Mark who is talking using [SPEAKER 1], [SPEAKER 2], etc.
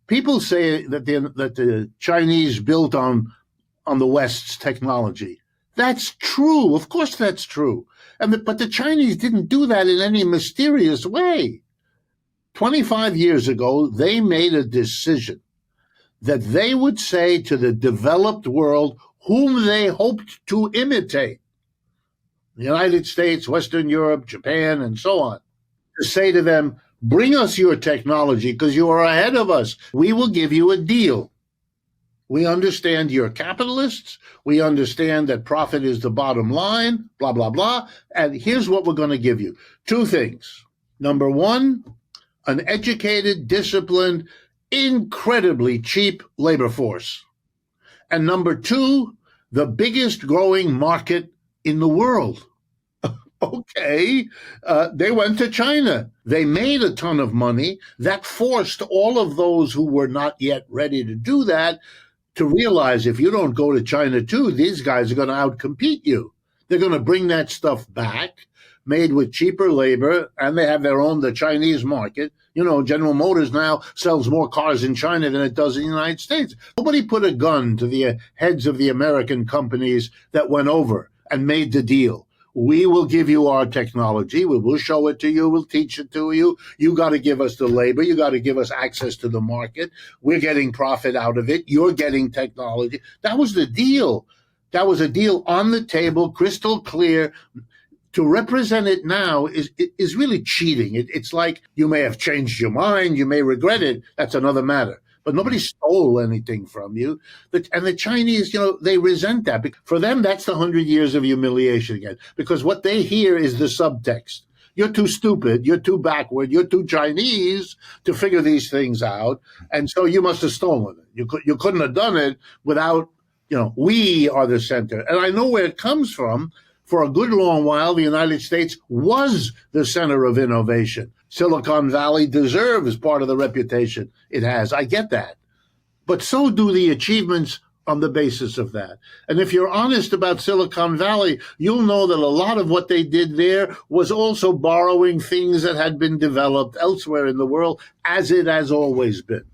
[SPEAKER 1] People say that the Chinese built on the West's technology. That's true. Of course that's true. But the Chinese didn't do that in any mysterious way. 25 years ago, they made a decision that they would say to the developed world whom they hoped to imitate, the United States, Western Europe, Japan, and so on, to say to them, bring us your technology because you are ahead of us. We will give you a deal. We understand you're capitalists. We understand that profit is the bottom line, blah, blah, blah. And here's what we're going to give you. Two things. Number one, an educated, disciplined, incredibly cheap labor force. And number two, the biggest growing market in the world. Okay, they went to China. They made a ton of money. That forced all of those who were not yet ready to do that to realize if you don't go to China too, these guys are going to outcompete you. They're going to bring that stuff back, made with cheaper labor, and they have the Chinese market. You know, General Motors now sells more cars in China than it does in the United States. Nobody put a gun to the heads of the American companies that went over and made the deal. We will give you our technology. We will show it to you. We'll teach it to you. You got to give us the labor. You got to give us access to the market. We're getting profit out of it. You're getting technology. That was the deal. That was a deal on the table, crystal clear. To represent it now is really cheating. It's like you may have changed your mind. You may regret it. That's another matter. But nobody stole anything from you. And the Chinese, you know, they resent that. For them, that's the 100 years of humiliation again. Because what they hear is the subtext. You're too stupid. You're too backward. You're too Chinese to figure these things out. And so you must have stolen it. You couldn't have done it without, you know, we are the center. And I know where it comes from. For a good long while, the United States was the center of innovation. Silicon Valley deserves part of the reputation it has. I get that. But so do the achievements on the basis of that. And if you're honest about Silicon Valley, you'll know that a lot of what they did there was also borrowing things that had been developed elsewhere in the world, as it has always been.